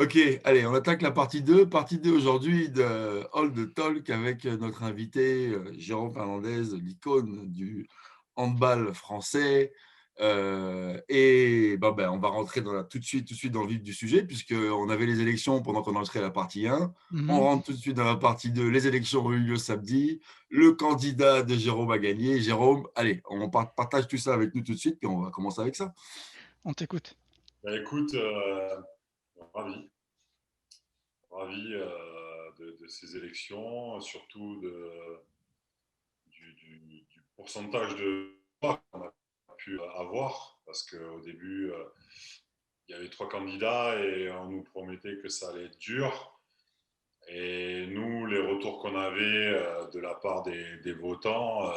Ok, allez, on attaque la partie 2. Partie 2 aujourd'hui de All the Talk avec notre invité Jérôme Fernandez, l'icône du handball français. Et on va rentrer tout de suite dans le vif du sujet, puisqu'on avait les élections pendant qu'on entrait la partie 1. On Mhm. rentre tout de suite dans la partie 2. Les élections ont eu lieu samedi. Le candidat de Jérôme a gagné. Jérôme, allez, on partage tout ça avec nous tout de suite, puis on va commencer avec ça. On t'écoute. Bah, écoute, ravi, ravi de ces élections, surtout du pourcentage de voix qu'on a pu avoir, parce qu'au début, il y avait 3 candidats et on nous promettait que ça allait être dur. Et nous, les retours qu'on avait de la part des votants,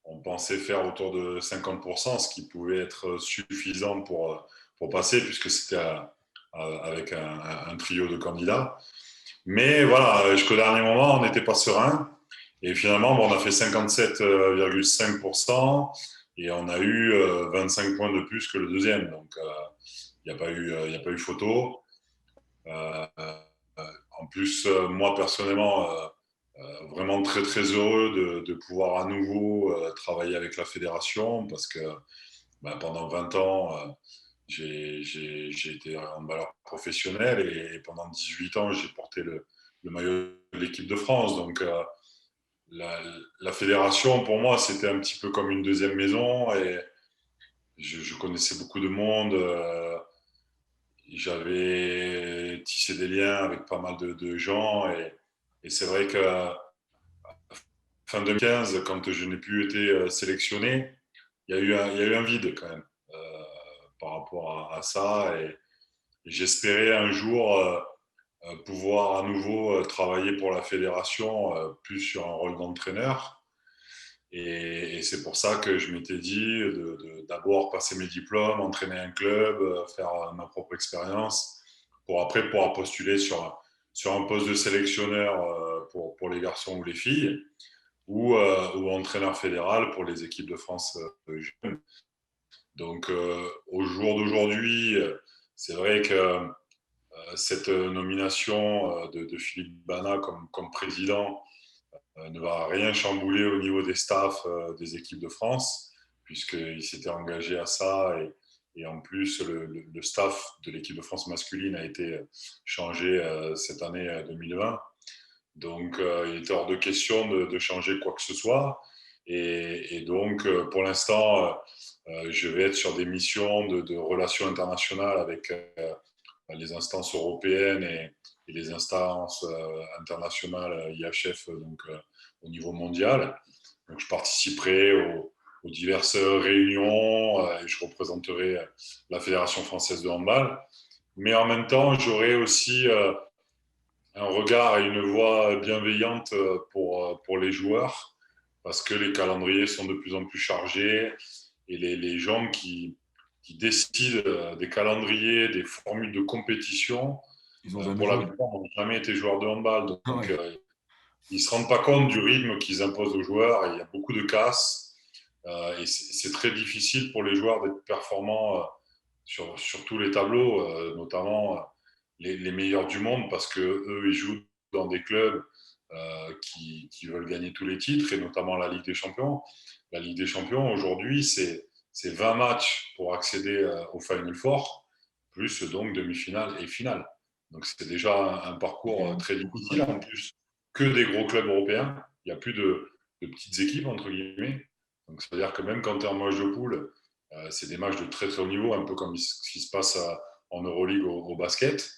on pensait faire autour de 50%, ce qui pouvait être suffisant pour passer, puisque c'était avec un trio de candidats. Mais voilà, jusqu'au dernier moment, on n'était pas serein. Et finalement, bon, on a fait 57,5% et on a eu 25 points de plus que le deuxième. Donc, il n'y a pas eu, il a pas eu photo. Euh, En plus, moi personnellement, vraiment très très heureux de pouvoir à nouveau travailler avec la fédération parce que pendant 20 ans, j'ai été handballeur professionnel et pendant 18 ans, j'ai porté le maillot de l'équipe de France. Donc, la, la fédération, pour moi, c'était un petit peu comme une deuxième maison et je connaissais beaucoup de monde. J'avais tissé des liens avec pas mal de gens et c'est vrai que fin 2015, quand je n'ai plus été sélectionné, il y a eu un vide quand même par rapport à ça et j'espérais un jour pouvoir à nouveau travailler pour la fédération plus sur un rôle d'entraîneur. Et c'est pour ça que je m'étais dit d'abord passer mes diplômes, entraîner un club, faire ma propre expérience, pour après pouvoir postuler sur un poste de sélectionneur pour les garçons ou les filles, ou entraîneur fédéral pour les équipes de France jeunes. Donc au jour d'aujourd'hui, c'est vrai que cette nomination de Philippe Bana comme président ne va rien chambouler au niveau des staffs des équipes de France, puisqu'il s'était engagé à ça. Et en plus, le staff de l'équipe de France masculine a été changé cette année 2020. Donc, il était hors de question de changer quoi que ce soit. Et donc, pour l'instant, je vais être sur des missions de relations internationales avec les instances européennes et les instances internationales IHF au niveau mondial. Donc, je participerai aux diverses réunions et je représenterai la Fédération française de handball. Mais en même temps, j'aurai aussi un regard et une voix bienveillante pour les joueurs parce que les calendriers sont de plus en plus chargés et les gens qui décident des calendriers, des formules de compétition, Ils ont jamais pour la joué. plupart, n'ont jamais été joueurs de handball. Donc, Ouais. ils ne se rendent pas compte du rythme qu'ils imposent aux joueurs. Et il y a beaucoup de casse. Et c'est très difficile pour les joueurs d'être performants sur tous les tableaux, notamment les meilleurs du monde, parce qu'eux, ils jouent dans des clubs qui veulent gagner tous les titres, et notamment la Ligue des Champions. La Ligue des Champions, aujourd'hui, c'est 20 matchs pour accéder au Final Four, plus donc demi-finale et finale. Donc c'est déjà un parcours très difficile, en plus que des gros clubs européens. Il n'y a plus de petites équipes, entre guillemets. Donc ça veut dire que même quand tu es en match de poule, c'est des matchs de très très haut niveau, un peu comme ce qui se passe en Euroleague au basket,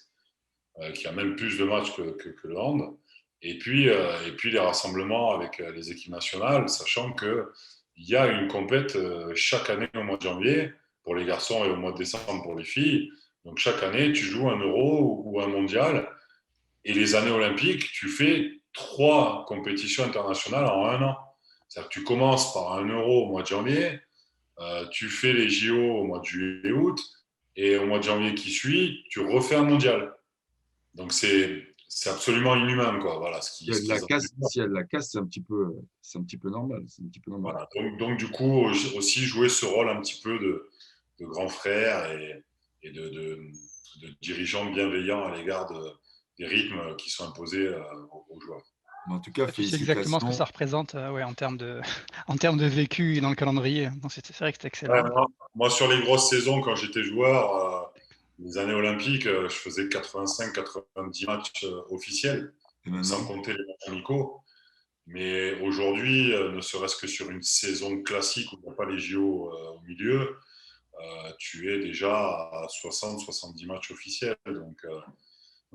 qui a même plus de matchs que le hand. Et puis les rassemblements avec les équipes nationales, sachant qu'il y a une compète chaque année au mois de janvier pour les garçons et au mois de décembre pour les filles. Donc chaque année, tu joues un euro ou un mondial. Et les années olympiques, tu fais 3 compétitions internationales en un an. C'est-à-dire que tu commences par un euro au mois de janvier, tu fais les JO au mois de juillet-août, et au mois de janvier qui suit, tu refais un mondial. Donc c'est absolument inhumain, quoi. Voilà, S'il y a ce de la qu'ils ont pu casse, faire. c'est un petit peu normal. C'est un petit peu normal. Voilà. Donc, du coup, aussi jouer ce rôle un petit peu de grand frère et de dirigeants bienveillants à l'égard des rythmes qui sont imposés aux joueurs. Mais en tout cas, Tu sais exactement ce que ça félicitations. représente, ouais, en termes de en termes de vécu dans le calendrier. Non, c'est vrai que c'est Ouais, excellent. moi, sur les grosses saisons, quand j'étais joueur, les années olympiques, je faisais 85-90 matchs officiels, Et sans maintenant, compter les matchs amicaux. Mais aujourd'hui, ne serait-ce que sur une saison classique où il n'y a pas les JO au milieu, tu es déjà à 60-70 matchs officiels. Donc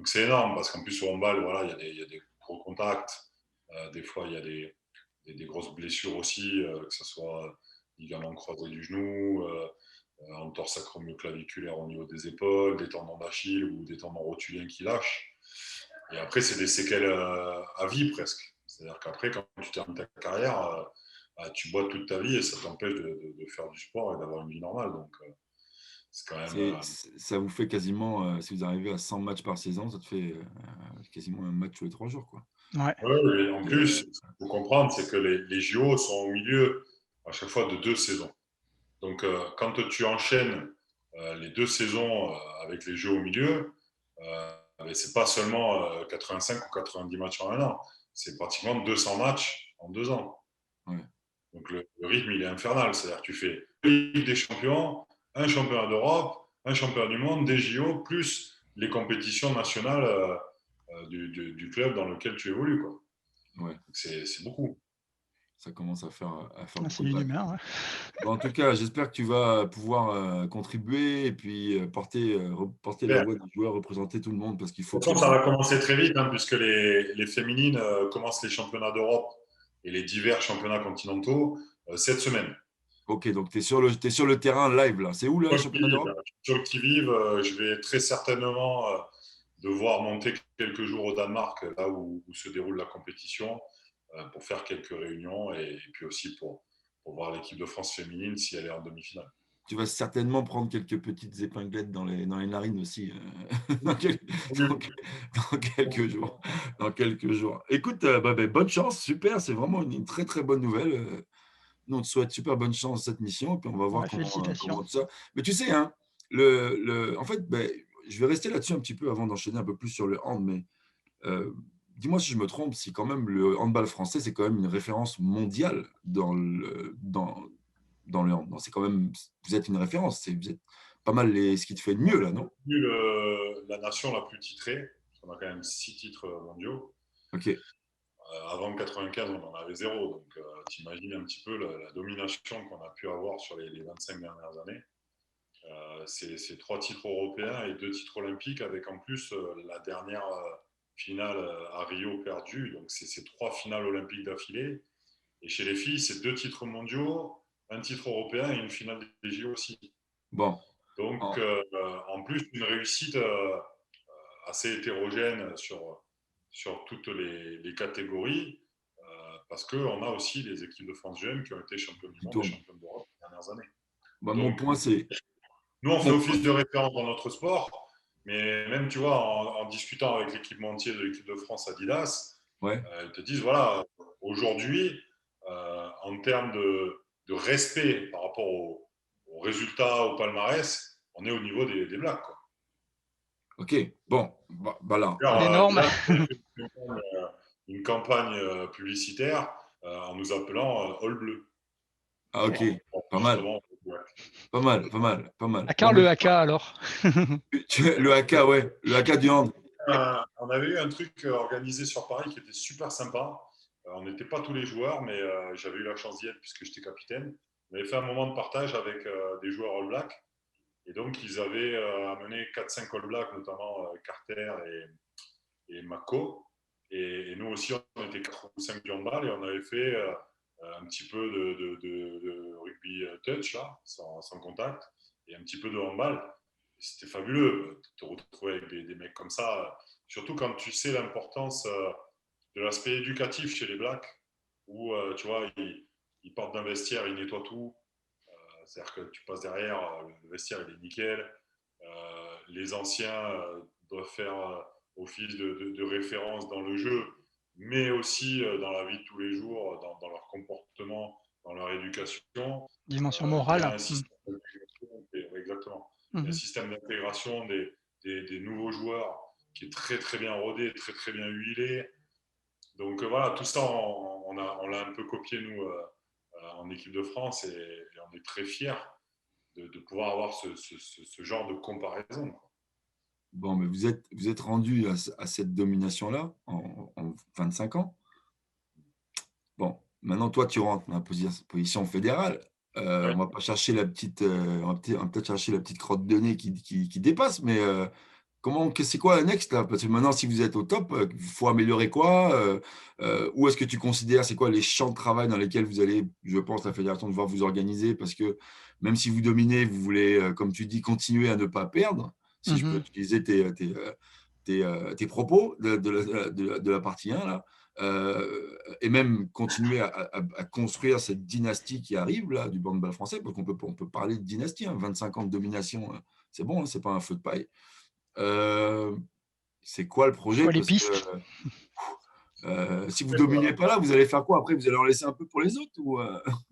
c'est énorme parce qu'en plus au handball, voilà, il y a des gros contacts. Des fois, il y a des grosses blessures aussi, que ce soit ligament croisé du genou, entorse acromio-claviculaire au niveau des épaules, des tendons d'Achille ou des tendons rotuliens qui lâchent. Et après, c'est des séquelles à vie presque. C'est-à-dire qu'après, quand tu termines ta carrière, tu bois toute ta vie et ça t'empêche de faire du sport et d'avoir une vie normale. Donc, c'est quand même. ça vous fait quasiment, si vous arrivez à 100 matchs par saison, ça te fait quasiment un match tous les 3 jours, quoi. Ouais, Ouais, et en Et, plus, ce qu'il faut comprendre, c'est que les JO sont au milieu à chaque fois de 2 saisons. Donc, quand tu enchaînes les 2 saisons avec les Jeux au milieu, c'est pas seulement 85 ou 90 matchs en un an, c'est pratiquement 200 matchs en 2 ans. ouais. Donc, le rythme, il est infernal. C'est-à-dire que tu fais une Ligue des champions, un championnat d'Europe, un championnat du monde, des JO, plus les compétitions nationales du club dans lequel tu évolues, quoi. Ouais, C'est beaucoup. ça commence à faire c'est beaucoup de une matchs. humeur, ouais. Bon, en tout cas, j'espère que tu vas pouvoir contribuer et puis porter la Super. voix des joueurs, représenter tout le monde parce qu'il De faut toute que. façon, ça va commencer très vite, hein, puisque les féminines commencent les championnats d'Europe et les divers championnats continentaux cette semaine. Ok, donc t'es sur le terrain live là. C'est où là, les championnats d'Europe? Sur le qui-vive, je vais très certainement devoir monter quelques jours au Danemark, là où se déroule la compétition, pour faire quelques réunions et puis aussi pour voir l'équipe de France féminine si elle est en demi-finale. Tu vas certainement prendre quelques petites épinglettes dans les narines aussi dans, dans- dans quelques jours. Dans quelques jours. Écoute, bonne chance, super, c'est vraiment une très très bonne nouvelle. Nous, on te souhaite super bonne chance dans cette mission, et puis on va voir Ouais, félicitations. comment tout ça. Mais tu sais, hein, en fait, je vais rester là-dessus un petit peu avant d'enchaîner un peu plus sur le hand, mais dis-moi si je me trompe, si quand même le handball français, c'est quand même une référence mondiale dans le hand. Non, c'est quand même, vous êtes une référence, vous êtes pas mal ce qui te fait de mieux là, non? La nation la plus titrée, on a quand même 6 titres mondiaux. Ok, Avant 95, on en avait 0. Donc, tu imagines un petit peu la domination qu'on a pu avoir sur les 25 dernières années. C'est 3 titres européens et 2 titres olympiques, avec en plus la dernière finale à Rio perdue. Donc, c'est 3 finales olympiques d'affilée. Et chez les filles, c'est 2 titres mondiaux, un titre européen et une finale des JO aussi. bon. Donc, En- en plus, une réussite assez hétérogène sur toutes les catégories, parce qu'on a aussi les équipes de France jeunes qui ont été championnes du qui monde et tourne. championnes d'Europe les dernières années. Mon Donc, point, c'est. nous, on fait Mon office point- de référence dans notre sport, mais même, tu vois, en discutant avec l'équipementier de l'équipe de France Adidas, Ouais, ils te disent, voilà, aujourd'hui, en termes de respect par rapport aux résultats, au palmarès, on est au niveau des Blacks, quoi. ok, bon, là. Les normes. Adidas a fait une campagne publicitaire en nous appelant All Bleu. Ah, ok, pas mal, Justement, ouais. pas mal, pas mal, pas mal. À Bon, quand le AK alors? le haka, ouais, le haka du hand. On avait eu un truc organisé sur Paris qui était super sympa. On n'était pas tous les joueurs, mais j'avais eu la chance d'y être puisque j'étais capitaine. On avait fait un moment de partage avec des joueurs All Black. Et donc, ils avaient amené 4-5 All Black, notamment Carter et Mako. Et nous aussi, on était 4 ou 5 du handball et on avait fait un petit peu de rugby touch, là, sans contact, et un petit peu de handball. C'était fabuleux de te retrouver avec des mecs comme ça, surtout quand tu sais l'importance de l'aspect éducatif chez les Blacks, où tu vois, ils partent d'un vestiaire, ils nettoient tout. C'est-à-dire que tu passes derrière, le vestiaire il est nickel. Les anciens doivent faire office de référence dans le jeu, mais aussi dans la vie de tous les jours, dans leur comportement, dans leur éducation. Dimension Il y a morale. un système d'intégration, exactement. Il y a un Mhm. système d'intégration des nouveaux joueurs qui est très très bien rodé, très très bien huilé. Donc voilà, tout ça, on l'a un peu copié, nous, en équipe de France, et on est très fiers de pouvoir avoir ce genre de comparaison, quoi. Bon, mais vous êtes rendu à cette domination-là en 25 ans. Bon, maintenant, toi, tu rentres dans la position fédérale. Ouais. On va pas chercher la petite, on va peut-être chercher la petite crotte de nez qui dépasse, mais c'est quoi la next là? Parce que maintenant, si vous êtes au top, il faut améliorer quoi? Où est-ce que tu considères, c'est quoi les champs de travail dans lesquels vous allez, je pense, la fédération devoir vous organiser? Parce que même si vous dominez, vous voulez, comme tu dis, continuer à ne pas perdre, si je peux Mhm. utiliser tes propos de la partie 1 là. Et même continuer à construire cette dynastie qui arrive là du handball français, parce on peut parler de dynastie, hein, 25 ans de domination, c'est bon, hein, c'est pas un feu de paille. C'est quoi le C'est projet? quoi les Parce que pistes? si vous dominez pas là, vous allez faire quoi après? Vous allez en laisser un peu pour les autres ou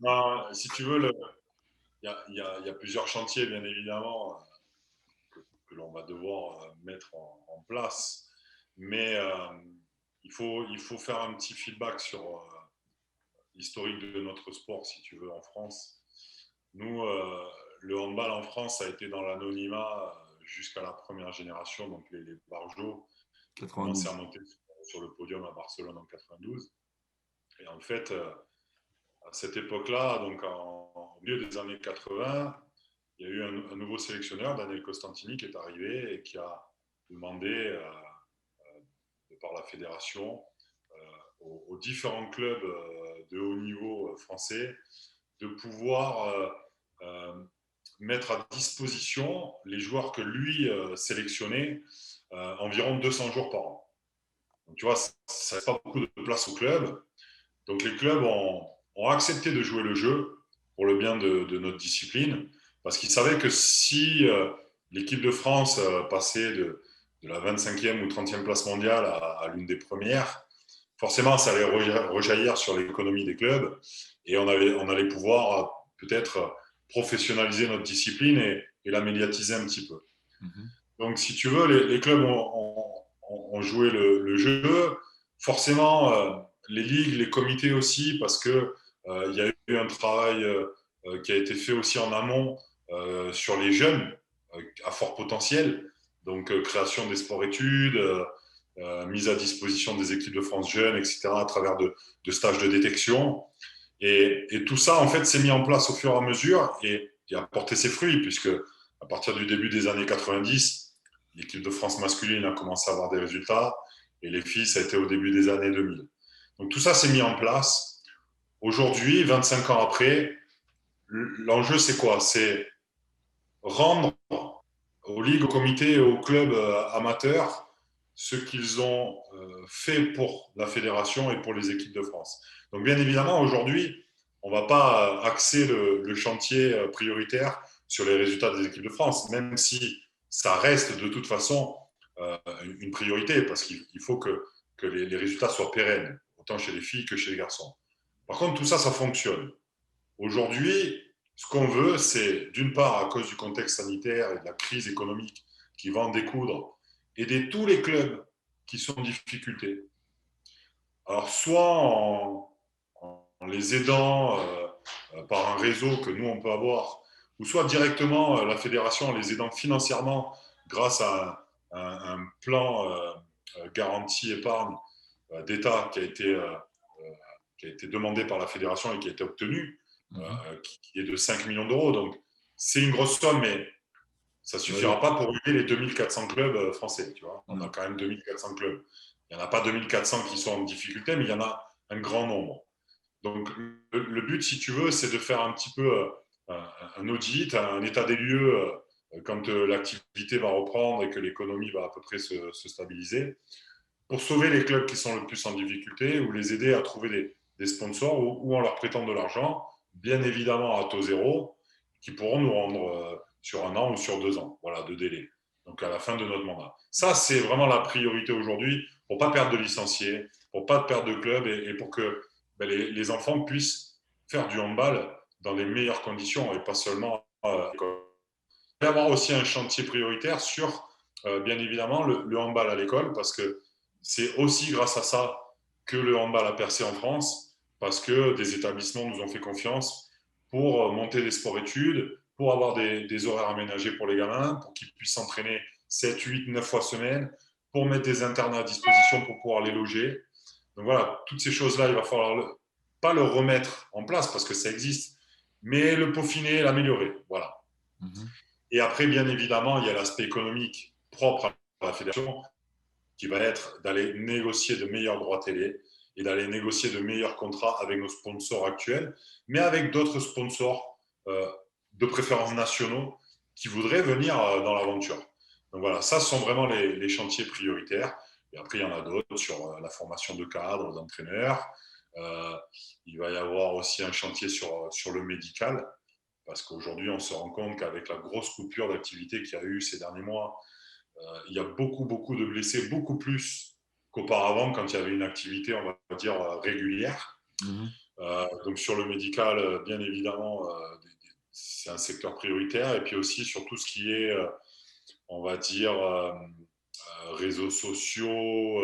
Non, si tu veux, il y a plusieurs chantiers, bien évidemment, que l'on va devoir mettre en place. Mais il faut faire un petit feedback sur l'historique de notre sport, si tu veux, en France. Nous, le handball en France a été dans l'anonymat jusqu'à la première génération, donc les Barjots qui ont commencé à 92? monter sur le podium à Barcelone en 92. Et en fait, à cette époque-là, donc au milieu des années 80, il y a eu un nouveau sélectionneur, Daniel Costantini, qui est arrivé et qui a demandé, par la fédération, aux différents clubs de haut niveau français de pouvoir mettre à disposition les joueurs que lui sélectionnait environ 200 jours par an. Donc, tu vois, ça laisse pas beaucoup de place au club. Donc les clubs ont accepté de jouer le jeu pour le bien de notre discipline, parce qu'ils savaient que si l'équipe de France passait de la 25e ou 30e place mondiale à l'une des premières, forcément ça allait rejaillir sur l'économie des clubs, et on allait pouvoir peut-être professionnaliser notre discipline et la médiatiser un petit peu. Mhm. Donc si tu veux, les clubs ont joué le jeu. Forcément, les ligues, les comités aussi, parce que il y a eu un travail qui a été fait aussi en amont sur les jeunes à fort potentiel. Donc, création des sports-études, mise à disposition des équipes de France jeunes, etc., à travers de stages de détection. Et tout ça, en fait, s'est mis en place au fur et à mesure et a porté ses fruits, puisque à partir du début des années 90, l'équipe de France masculine a commencé à avoir des résultats, et les filles, ça a été au début des années 2000. Donc tout ça s'est mis en place. Aujourd'hui, 25 ans après, l'enjeu, c'est quoi? C'est rendre aux ligues, aux comités et aux clubs amateurs ce qu'ils ont fait pour la fédération et pour les équipes de France. Donc bien évidemment, aujourd'hui, on ne va pas axer le chantier prioritaire sur les résultats des équipes de France, même si ça reste de toute façon une priorité, parce qu'il faut que les résultats soient pérennes, autant chez les filles que chez les garçons. Par contre, tout ça, ça fonctionne. Aujourd'hui, ce qu'on veut, c'est d'une part, à cause du contexte sanitaire et de la crise économique qui va en découdre, aider tous les clubs qui sont en difficulté. Alors, soit en les aidant par un réseau que nous, on peut avoir, ou soit directement la fédération en les aidant financièrement grâce à un plan garantie épargne d'État qui a été demandé par la fédération et qui a été obtenu, qui est de 5 millions d'euros. Donc, c'est une grosse somme, mais ça ne suffira Oui, pas pour aider les 2400 clubs français. Tu vois. On a non. quand même 2400 clubs. Il n'y en a pas 2400 qui sont en difficulté, mais il y en a un grand nombre. Donc, le but, si tu veux, c'est de faire un petit peu un audit, un état des lieux quand l'activité va reprendre et que l'économie va à peu près se stabiliser, pour sauver les clubs qui sont le plus en difficulté ou les aider à trouver des sponsors ou en leur prêtant de l'argent, bien évidemment à taux zéro, qui pourront nous rendre sur un an ou sur 2 ans, voilà, de délai. Donc à la fin de notre mandat. Ça, c'est vraiment la priorité aujourd'hui pour ne pas perdre de licenciés, pour ne pas perdre de clubs et pour que les enfants puissent faire du handball dans les meilleures conditions et pas seulement. Il va y avoir aussi un chantier prioritaire sur bien évidemment, le handball à l'école, parce que c'est aussi grâce à ça que le handball a percé en France, parce que des établissements nous ont fait confiance pour monter des sports-études, pour avoir des horaires aménagés pour les gamins, pour qu'ils puissent s'entraîner 7, 8, 9 fois semaine, pour mettre des internats à disposition pour pouvoir les loger. Donc voilà, toutes ces choses-là, il va falloir pas le remettre en place parce que ça existe, mais le peaufiner, l'améliorer. Voilà. Mhm. Et après, bien évidemment, il y a l'aspect économique propre à la fédération qui va être d'aller négocier de meilleurs droits télé et d'aller négocier de meilleurs contrats avec nos sponsors actuels, mais avec d'autres sponsors de préférence nationaux qui voudraient venir dans l'aventure. Donc voilà, ça ce sont vraiment les chantiers prioritaires. Et après, il y en a d'autres sur la formation de cadres, d'entraîneurs. Euh, il va y avoir aussi un chantier sur le médical, parce qu'aujourd'hui, on se rend compte qu'avec la grosse coupure d'activité qu'il y a eu ces derniers mois, il y a beaucoup, beaucoup de blessés, beaucoup plus qu'auparavant quand il y avait une activité, on va dire, régulière. Mhm. Donc sur le médical, bien évidemment, c'est un secteur prioritaire. Et puis aussi sur tout ce qui est, on va dire, réseaux sociaux,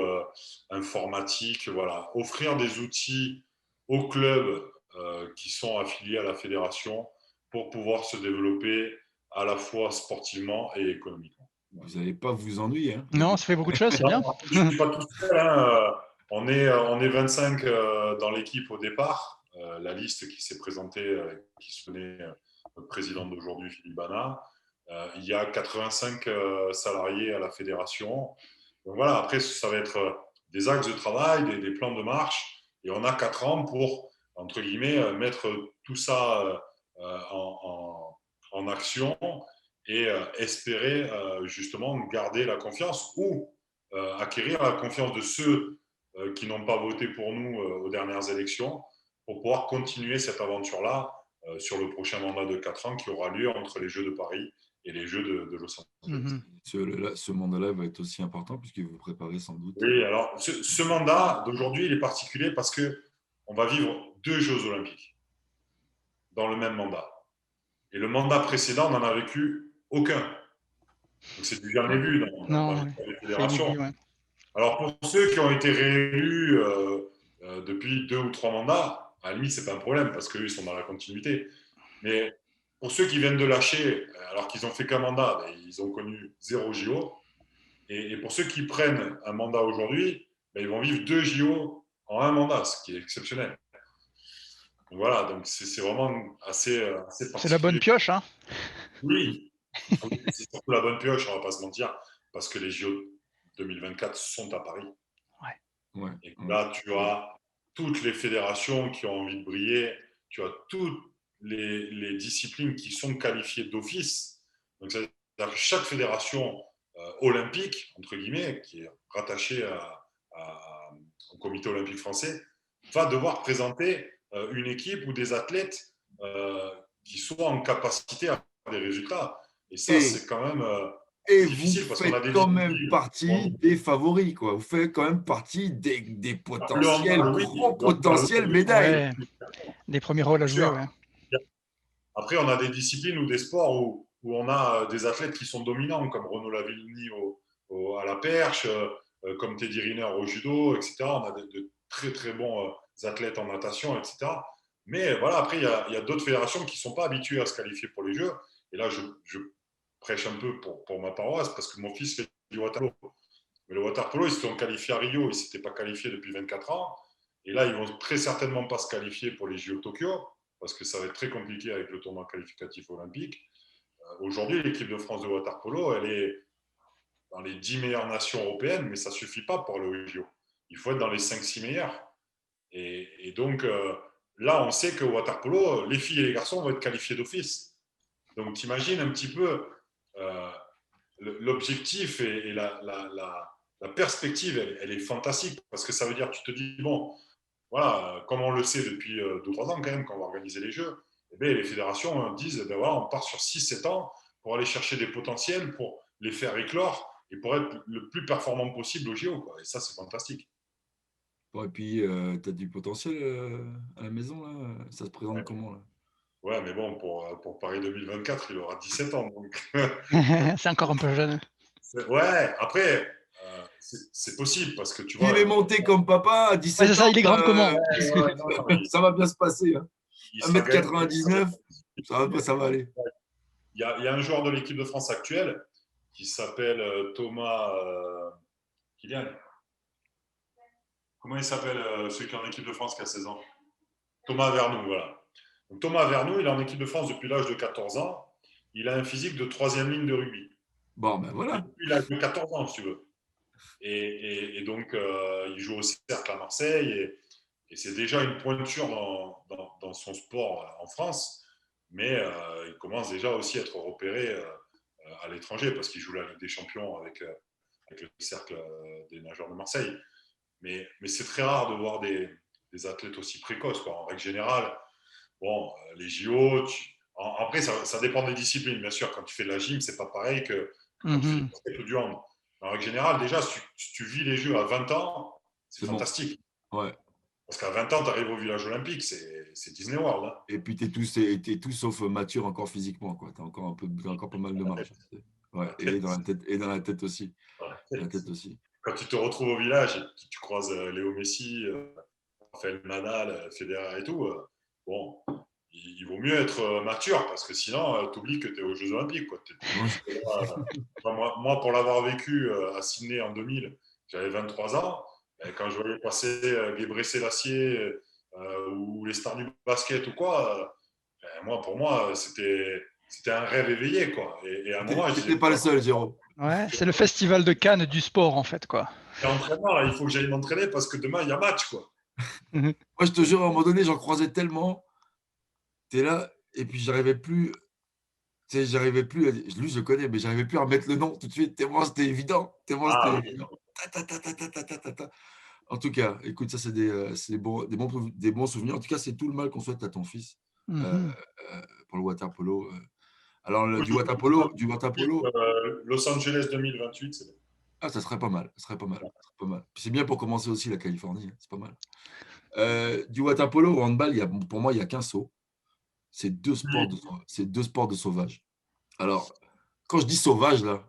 informatique, voilà. Offrir des outils aux clubs qui sont affiliés à la fédération pour pouvoir se développer à la fois sportivement et économiquement. Vous n'allez pas vous ennuyer, hein. Non, ça fait beaucoup de choses, c'est bien. Non, je ne suis pas tout seul. Hein. On est 25 dans l'équipe au départ. La liste qui s'est présentée, qui se tenait notre président d'aujourd'hui, Philippe Bana. Il y a 85 salariés à la fédération. Donc voilà, après, ça va être des axes de travail, des plans de marche. Et on a 4 ans pour, entre guillemets, mettre tout ça en action et espérer justement garder la confiance ou acquérir la confiance de ceux qui n'ont pas voté pour nous aux dernières élections pour pouvoir continuer cette aventure-là sur le prochain mandat de 4 ans qui aura lieu entre les Jeux de Paris et les Jeux de Los Angeles. Mhm. Ce mandat-là va être aussi important puisque vous préparez sans doute. Oui, alors ce mandat d'aujourd'hui, il est particulier parce qu'on va vivre 2 Jeux olympiques dans le même mandat. Et le mandat précédent n'en a vécu aucun. Donc c'est du jamais vu dans Non, l'histoire des c'est fédérations. inédit, ouais. Alors pour ceux qui ont été réélus depuis 2 ou 3 mandats, à la limite, ce n'est pas un problème parce qu'eux, ils sont dans la continuité. Mais pour ceux qui viennent de lâcher, alors qu'ils ont fait qu'un mandat, ben, ils ont connu 0 JO. Et pour ceux qui prennent un mandat aujourd'hui, ben, ils vont vivre 2 JO en un mandat, ce qui est exceptionnel. Donc voilà, donc c'est vraiment assez C'est la bonne particulier. pioche, hein. Oui, c'est surtout la bonne pioche, on ne va pas se mentir, parce que les JO 2024 sont à Paris. Ouais, Et ouais. là, tu as toutes les fédérations qui ont envie de briller, tu as toutes les disciplines qui sont qualifiées d'office. Donc, c'est-à-dire que chaque fédération olympique, entre guillemets, qui est rattachée au comité olympique français, va devoir présenter une équipe ou des athlètes qui soient en capacité à faire des résultats. Et ça, Et, c'est quand même et vous difficile parce qu'on a faites des quand même disciplines. partie des favoris, quoi. Vous faites quand même partie des Le potentiels, handball, oui. gros Le handball, potentiels oui. médailles. Ouais, des premiers rôles à Bien jouer, sûr. ouais. Après, on a des disciplines ou des sports où on a des athlètes qui sont dominants, comme Renaud Lavillenie à la perche, comme Teddy Riner au judo, etc. On a de très très bons athlètes en natation, etc. Mais voilà, après, il y a d'autres fédérations qui ne sont pas habituées à se qualifier pour les Jeux. Et là, je prêche un peu pour ma paroisse, parce que mon fils fait du water polo. Mais le water polo, ils se sont qualifiés à Rio, ils ne s'étaient pas qualifiés depuis 24 ans. Et là, ils vont très certainement pas se qualifier pour les JO Tokyo, parce que ça va être très compliqué avec le tournoi qualificatif olympique. Aujourd'hui, l'équipe de France de water polo, elle est dans les 10 meilleures nations européennes, mais ça ne suffit pas pour aller aux JO. Il faut être dans les 5-6 meilleurs. Et donc, là, on sait qu'au water polo, les filles et les garçons vont être qualifiés d'office. Donc, tu imagines un petit peu euh, l'objectif et la perspective, elle est fantastique, parce que ça veut dire, tu te dis, bon, voilà, comme on le sait depuis 2-3 ans quand même, quand on va organiser les Jeux, eh bien, les fédérations disent, ben voilà, on part sur 6-7 ans pour aller chercher des potentiels, pour les faire éclore et pour être le plus performant possible au JO, quoi. Et ça, c'est fantastique. Bon, et puis, tu as du potentiel à la maison, là. Ça se présente Ouais, comment, là? ouais, mais bon, pour Paris 2024, il aura 17 ans. Donc, C'est encore un peu jeune. Ouais, après, c'est possible parce que tu Il vois, est monté comme papa à Ouais, c'est 17 ça, ans. il est grand comment? non, non, Ça va bien se passer. Hein. il sera gagnant. 1,99 m, ça va aller. Il y a un joueur de l'équipe de France actuelle qui s'appelle Thomas Kylian. Comment il s'appelle celui qui est en équipe de France qui a 16 ans? Thomas Vernou, voilà. Donc, Thomas Vernou, il est en équipe de France depuis l'âge de 14 ans. Il a un physique de troisième ligne de rugby. Bon, ben voilà. Depuis l'âge de 14 ans, si tu veux. Et donc, il joue au Cercle à Marseille. Et c'est déjà une pointure dans son sport en France. Mais il commence déjà aussi à être repéré à l'étranger parce qu'il joue la Ligue des Champions avec le Cercle des nageurs de Marseille. Mais c'est très rare de voir des athlètes aussi précoces. Quoi. En règle générale, bon, les JO, après, ça dépend des disciplines, bien sûr. Quand tu fais de la gym, c'est pas pareil que quand tu fais du basket ou du hand. En règle générale, déjà, si tu vis les Jeux à 20 ans, c'est bon. fantastique. Ouais. Parce qu'à 20 ans, tu arrives au village olympique, c'est Disney World. Hein. Et puis, tu es tout sauf mature encore physiquement. Tu as encore pas mal de marge. Ouais. Et dans la tête aussi. La tête aussi. Quand tu te retrouves au village et que tu croises Léo Messi, Rafael Nadal, Federer et tout, bon, il vaut mieux être mature parce que sinon, tu oublies que tu es aux Jeux Olympiques. Quoi. Moi, pour l'avoir vécu à Sydney en 2000, j'avais 23 ans. Et quand je voyais passer Gebre Selassie ou les stars du basket ou quoi, pour moi, c'était un rêve éveillé. Quoi. Et à un moment, je Tu disais, n'étais pas le seul, Jérôme. Ouais, c'est le festival de Cannes du sport, en fait, quoi. entraînement, là, il faut que j'aille m'entraîner parce que demain, il y a match. Quoi. Moi, je te jure, à un moment donné, j'en croisais tellement. Tu es là, et puis j'arrivais plus. Tu sais, j'arrivais plus. Lui, je le connais, mais j'arrivais plus à remettre le nom tout de suite. Tellement c'était évident. Ah oui. En tout cas, écoute, ça, c'est des bons souvenirs. En tout cas, c'est tout le mal qu'on souhaite à ton fils pour le water polo. Alors, du water polo, Los Angeles 2028, c'est bon. ah, ça serait pas mal. Ça serait pas mal. Pas mal. C'est bien pour commencer aussi la Californie. C'est pas mal. Du water polo au handball, pour moi, il n'y a qu'un saut. C'est deux sports de sauvage. Alors, quand je dis sauvage, là,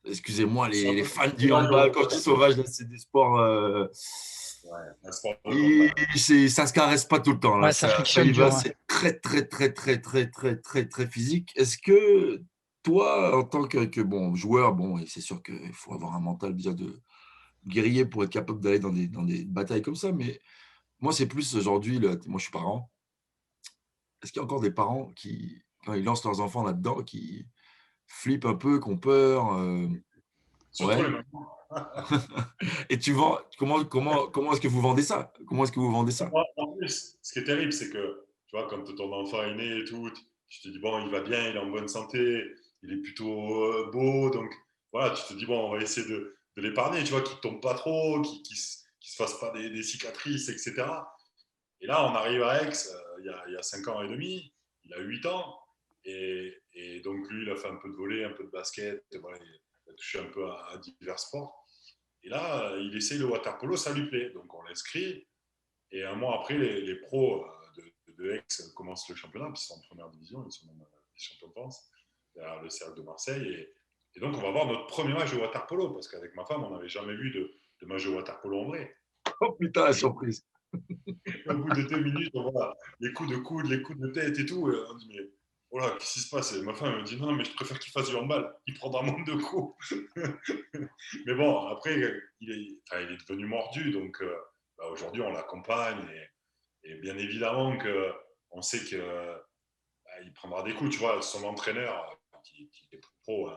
excusez-moi les fans du handball, quand je dis sauvage, là, c'est des sports. Un sport de Ça se caresse pas tout le temps. Là. Ouais, ça Ça frictionne y va, dur. c'est très, très, très, très, très, très, très, très physique. Est-ce que toi, en tant que bon, joueur, bon, c'est sûr qu'il faut avoir un mental bien de guerrier pour être capable d'aller dans des batailles comme ça, mais moi, c'est plus aujourd'hui, moi, je suis parent. Est-ce qu'il y a encore des parents qui, quand ils lancent leurs enfants là-dedans, qui flippent un peu, qui ont peur Surtout ouais. les mamans. Et comment est-ce que vous vendez ça? Comment est-ce que vous vendez ça? En plus, ce qui est terrible, c'est que, tu vois, quand ton enfant est né et tout, tu te dis, bon, il va bien, il est en bonne santé, il est plutôt beau, donc voilà, tu te dis, bon, on va essayer de l'épargner, tu vois, qu'il ne tombe pas trop, qu'il ne se fasse pas des cicatrices, etc. Et là, on arrive à Aix, il y a 5 ans et demi, il a 8 ans, et donc lui, il a fait un peu de volley, un peu de basket, voilà, il a touché un peu à divers sports. Et là, il essaye le water polo, ça lui plaît. Donc on l'inscrit. Et un mois après, les pros de Aix commencent le championnat, puis ils sont en première division, ils sont même champions de France, derrière le Cercle de Marseille. Et donc on va voir notre premier match de water polo, parce qu'avec ma femme, on n'avait jamais vu de match de water polo en vrai. Oh putain, la surprise. Au bout de 2 minutes, on voit les coups de coude, les coups de tête et tout. Et on dit, mais voilà, qu'est-ce qui se passe? Et ma femme me dit, non, mais je préfère qu'il fasse du handball, il prendra moins de coups. Mais bon, après, il est devenu mordu, donc aujourd'hui, on l'accompagne. Et bien évidemment qu'on sait qu'il prendra des coups. Tu vois, son entraîneur, qui est pro,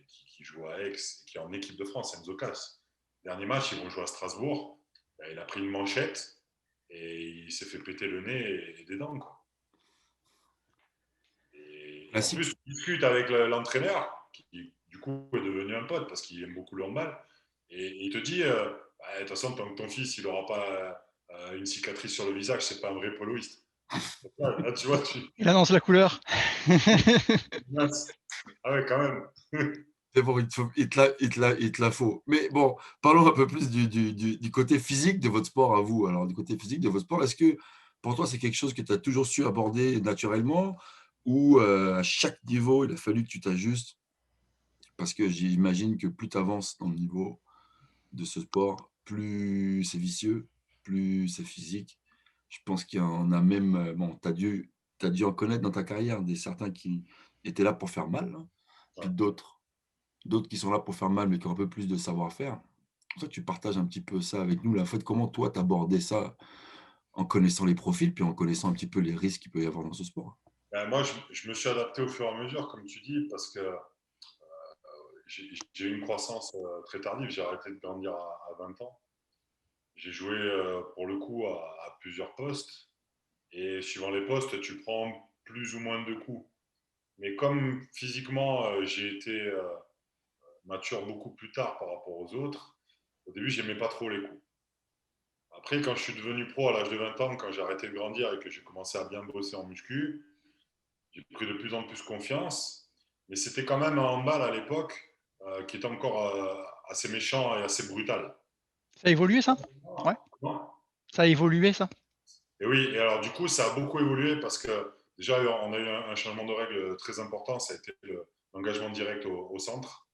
qui joue à Aix, qui est en équipe de France, Enzo Cass. Dernier match, ils vont jouer à Strasbourg. Il a pris une manchette et il s'est fait péter le nez et des dents. Quoi. Et en plus, on discute avec l'entraîneur, qui du coup est devenu un pote parce qu'il aime beaucoup le handball. Et il te dit, de toute façon, tant que ton fils il n'aura pas une cicatrice sur le visage, c'est pas un vrai poloiste. Là, tu vois, Il annonce la couleur. Ah ouais, quand même. C'est bon, il te la faut. Mais bon, parlons un peu plus du côté physique de votre sport à vous. Alors, du côté physique de votre sport, est-ce que pour toi, c'est quelque chose que tu as toujours su aborder naturellement ou à chaque niveau, il a fallu que tu t'ajustes Parce que j'imagine que plus tu avances dans le niveau de ce sport, plus c'est vicieux, plus c'est physique. Je pense qu'il y en a même, bon, tu as dû en connaître dans ta carrière des certains qui étaient là pour faire mal, hein, puis Ouais. d'autres qui sont là pour faire mal, mais qui ont un peu plus de savoir-faire. Toi, tu partages un petit peu ça avec nous, là. En fait, comment toi, tu abordais ça en connaissant les profils, puis en connaissant un petit peu les risques qu'il peut y avoir dans ce sport? Ben, moi, je me suis adapté au fur et à mesure, comme tu dis, parce que j'ai eu une croissance très tardive. J'ai arrêté de grandir à 20 ans. J'ai joué pour le coup à plusieurs postes. Et suivant les postes, tu prends plus ou moins de coups. Mais comme physiquement, j'ai été mature beaucoup plus tard par rapport aux autres, au début, j'aimais pas trop les coups. Après, quand je suis devenu pro à l'âge de 20 ans, quand j'ai arrêté de grandir et que j'ai commencé à bien bosser en muscu, j'ai pris de plus en plus confiance. Mais c'était quand même un handball à l'époque qui était encore assez méchant et assez brutal. Ça a évolué, ça? Ouais, Non. ça a évolué, ça? Et oui, et alors du coup, ça a beaucoup évolué parce que déjà, on a eu un changement de règle très important, ça a été l'engagement direct au centre.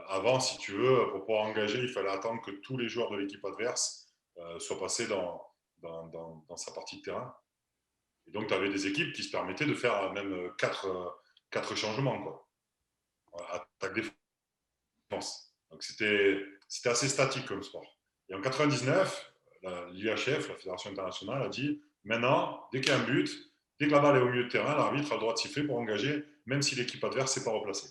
Avant, si tu veux, pour pouvoir engager, il fallait attendre que tous les joueurs de l'équipe adverse soient passés dans sa partie de terrain. Et donc, tu avais des équipes qui se permettaient de faire même quatre changements, quoi. Attaque, défense. Donc, c'était assez statique comme sport. Et en 99, l'IHF, la Fédération internationale, a dit maintenant, dès qu'il y a un but, dès que la balle est au milieu de terrain, l'arbitre a le droit de siffler pour engager, même si l'équipe adverse n'est pas replacée.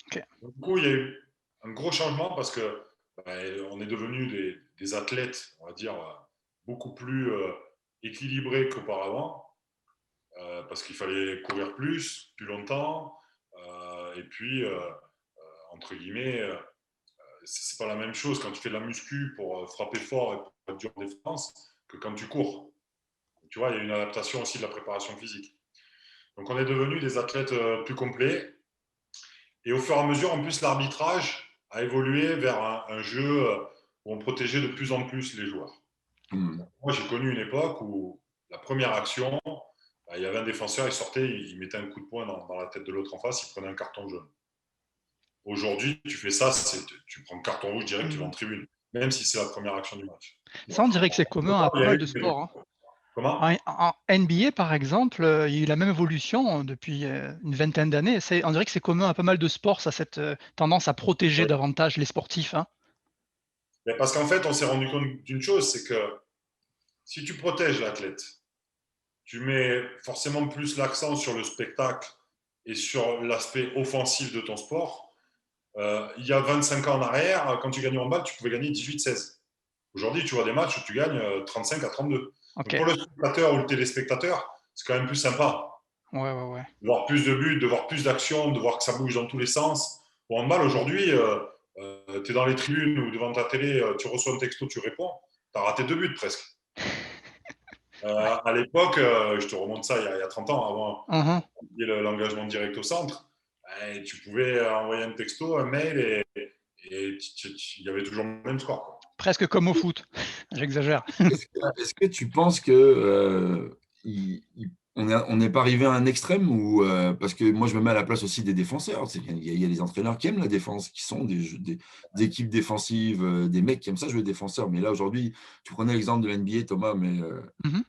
Ok. Donc, du coup, il y a eu un gros changement parce que on est devenus des athlètes, on va dire, beaucoup plus équilibrés qu'auparavant, parce qu'il fallait courir plus longtemps, et puis, entre guillemets, c'est pas la même chose quand tu fais de la muscu pour frapper fort et pour être dur en défense que quand tu cours. Tu vois, il y a une adaptation aussi de la préparation physique. Donc, on est devenus des athlètes plus complets. Et au fur et à mesure, en plus, l'arbitrage a évolué vers un jeu où on protégeait de plus en plus les joueurs. Mmh. Moi, j'ai connu une époque où la première action, il y avait un défenseur, il sortait, il mettait un coup de poing dans la tête de l'autre en face, il prenait un carton jaune. Aujourd'hui, tu fais ça, tu prends le carton rouge direct, tu vas en tribune, même si c'est la première action du match. Ça, on dirait que c'est commun à Il pas y a mal eu- de sports, hein. Comment? En NBA, par exemple, il y a eu la même évolution depuis une vingtaine d'années. On dirait que c'est commun à pas mal de sports, ça, cette tendance à protéger davantage les sportifs, hein. Mais parce qu'en fait, on s'est rendu compte d'une chose, c'est que si tu protèges l'athlète, tu mets forcément plus l'accent sur le spectacle et sur l'aspect offensif de ton sport. Il y a 25 ans en arrière, quand tu gagnais en balle, tu pouvais gagner 18-16. Aujourd'hui, tu vois des matchs où tu gagnes 35-32. Donc Ok. pour le spectateur ou le téléspectateur, c'est quand même plus sympa Ouais, ouais, ouais. de voir plus de buts, de voir plus d'actions, de voir que ça bouge dans tous les sens. Au handball, aujourd'hui, tu es dans les tribunes ou devant ta télé, tu reçois un texto, tu réponds, tu as raté 2 buts presque. Ouais. À l'époque, je te remonte ça il y a 30 ans avant Mhm. l'engagement direct au centre, et tu pouvais envoyer un texto, un mail et il y avait toujours le même score, quoi. Presque comme au foot. J'exagère. Est-ce que tu penses que, on n'est pas arrivé à un extrême où, parce que moi je me mets à la place aussi des défenseurs, c'est qu'il y a des entraîneurs qui aiment la défense, qui sont des équipes défensives, des mecs qui aiment ça jouer défenseur. Mais là aujourd'hui, tu prenais l'exemple de l'NBA Thomas, mais Mhm.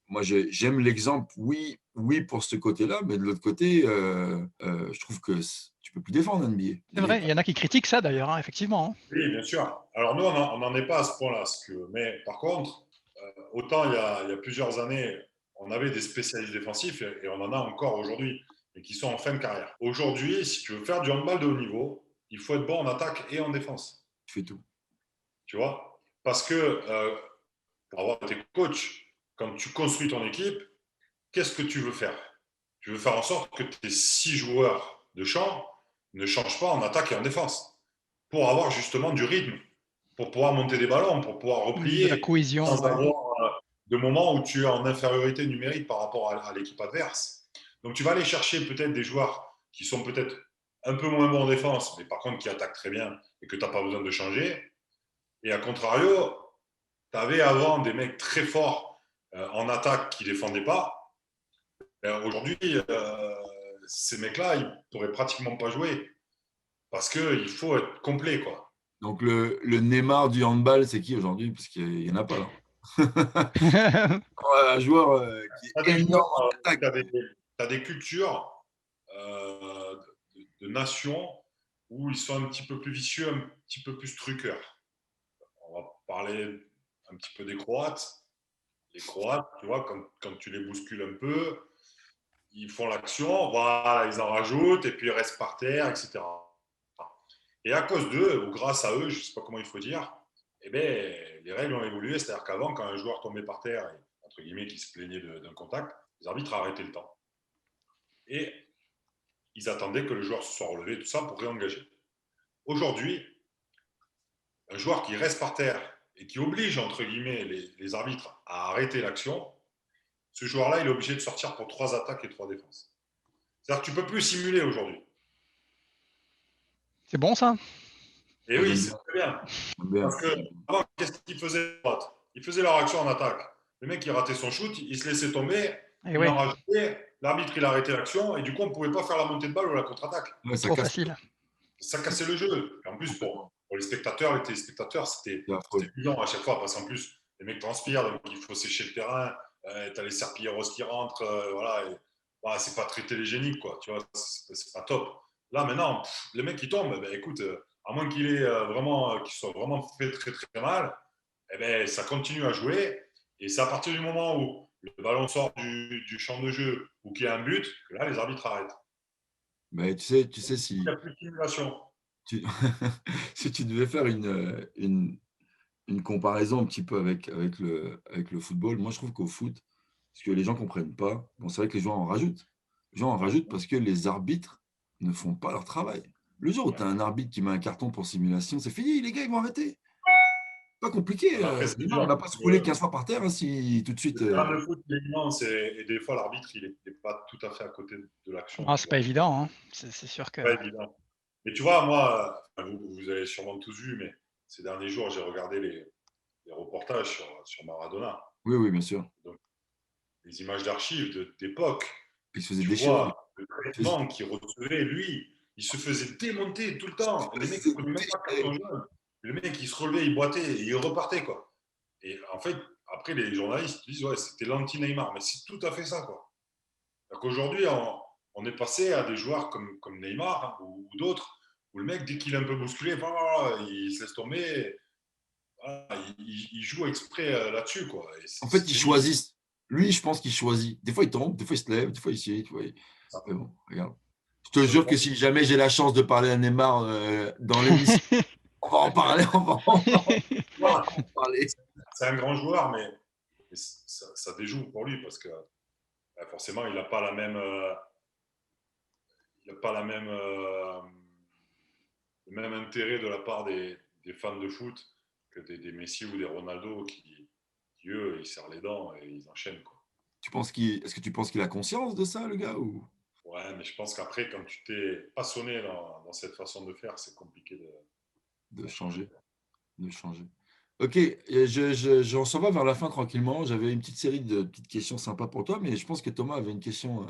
moi j'aime l'exemple, oui, oui pour ce côté-là, mais de l'autre côté, je trouve que tu peux plus défendre NBA. C'est vrai, il y en a qui critiquent ça d'ailleurs, hein, effectivement, hein. Oui, bien sûr. Alors nous, on n'en est pas à ce point-là, mais par contre, autant il y a plusieurs années, on avait des spécialistes défensifs et on en a encore aujourd'hui, mais qui sont en fin de carrière. Aujourd'hui, si tu veux faire du handball de haut niveau, il faut être bon en attaque et en défense. Tu fais tout. Tu vois? Parce que pour avoir été coach, quand tu construis ton équipe, qu'est-ce que tu veux faire? Tu veux faire en sorte que tes 6 joueurs de champ ne changent pas en attaque et en défense pour avoir justement du rythme, pour pouvoir monter des ballons, pour pouvoir De la replier cohésion, sans ouais. avoir de moments où tu es en infériorité numérique par rapport à l'équipe adverse. Donc tu vas aller chercher peut-être des joueurs qui sont peut-être un peu moins bons en défense, mais par contre qui attaquent très bien et que tu n'as pas besoin de changer. Et à contrario, tu avais avant des mecs très forts en attaque qui ne défendaient pas. Aujourd'hui, ces mecs-là, ils ne pourraient pratiquement pas jouer. parce qu'il faut être complet, quoi. Donc, le Neymar du handball, c'est qui aujourd'hui? Parce qu'il n'y en a pas, là. Un joueur qui Tu as est des énorme joueurs, en attaque. tu as des cultures de nations où ils sont un petit peu plus vicieux, un petit peu plus truqueurs. On va parler un petit peu des Croates. Les Croates, tu vois, quand tu les bouscules un peu, ils font l'action, voilà, ils en rajoutent, et puis ils restent par terre, etc. Et à cause d'eux, ou grâce à eux, je ne sais pas comment il faut dire, eh ben, les règles ont évolué. C'est-à-dire qu'avant, quand un joueur tombait par terre, et, entre guillemets, qui se plaignait d'un contact, les arbitres arrêtaient le temps. Et ils attendaient que le joueur se soit relevé, tout ça, pour réengager. Aujourd'hui, un joueur qui reste par terre et qui oblige, entre guillemets, les arbitres à arrêter l'action, ce joueur-là, il est obligé de sortir pour 3 attaques et 3 défenses. C'est-à-dire que tu ne peux plus simuler aujourd'hui. C'est bon ça? Et Ah, oui, j'aime c'est bien. très bien. J'aime bien. Parce que avant, qu'est-ce qu'ils faisaient? Ils faisaient leur action en attaque. Le mec, il ratait son shoot, il se laissait tomber, Eh il en ouais, rajoutait, l'arbitre, il arrêtait l'action, et du coup, on ne pouvait pas faire la montée de balle ou la contre-attaque. Ouais, ça trop casse facile. Ça cassait le jeu. Et en plus, complètement. pour les spectateurs, les téléspectateurs, c'était C'est affreux. épuisant à chaque fois, parce qu'en plus, les mecs transpirent, donc il faut sécher le terrain, tu as les serpillers qui rentrent, voilà, et, bah, c'est pas très télégénique, quoi, tu vois, c'est pas top. Là, maintenant, les mecs qui tombent, ben, écoute, à moins qu'il ait vraiment, qu'il soit vraiment fait très très mal, eh ben, ça continue à jouer. Et c'est à partir du moment où le ballon sort du champ de jeu ou qu'il y a un but, que là, les arbitres arrêtent. Mais tu sais Il n'y si a plus de simulation. tu, si tu devais faire une comparaison un petit peu avec le football, moi je trouve qu'au foot, ce que les gens ne comprennent pas, bon, c'est vrai que les gens en rajoutent. Les gens en rajoutent parce que les arbitres ne font pas leur travail. Le jour où tu as un arbitre qui met un carton pour simulation, c'est fini, les gars, ils vont arrêter. Pas compliqué. Après, c'est Neymar, il ne dur. va pas se rouler 15 fois par terre hein, si tout de suite. Le terrain de foot, il est immense et des fois, l'arbitre, il n'est pas tout à fait à côté de l'action. Ah, Tu c'est pas vois. évident, hein. C'est sûr que. Pas évident. Mais tu vois, moi, vous avez sûrement tous vu, mais ces derniers jours, j'ai regardé les reportages sur Maradona. Oui, oui, bien sûr. Donc, les images d'archives d'époque, Il se faisait tu déchirer. vois le Il se traitement qu'il recevait, lui, il se faisait démonter tout le temps. Les mecs ne faisait prenaient même pas de carton déchirer. jaune. Le mec, il se relevait, il boitait et il repartait, quoi. Et en fait, après, les journalistes disent, ouais, c'était l'anti-Neymar. Mais c'est tout à fait ça, quoi. Qu'aujourd'hui, on est passé à des joueurs comme Neymar hein, ou d'autres, où le mec, dès qu'il est un peu bousculé, il se laisse tomber, voilà, il joue exprès là-dessus. Quoi. Et En fait, c'est ils pénible. choisissent. Lui, je pense qu'il choisit. Des fois, il tombe, des fois, il se lève, des fois, il sied. Tu vois. Mais bon, regarde. Je te jure que si jamais j'ai la chance de parler à Neymar dans l'émission, on va en parler, on va en parler. C'est un grand joueur, mais ça déjoue pour lui parce que bah, forcément, il n'a pas la même, il a pas la même, le même intérêt de la part des fans de foot que des Messi ou des Ronaldo qui, eux, ils serrent les dents et ils enchaînent. Quoi. Est-ce que tu penses qu'il a conscience de ça, le gars ou Ouais, mais je pense qu'après, quand tu t'es passionné dans cette façon de faire, c'est compliqué de d'en changer. changer, de changer. Ok, j'en s'en va vers la fin tranquillement. J'avais une petite série de petites questions sympas pour toi, mais je pense que Thomas avait une question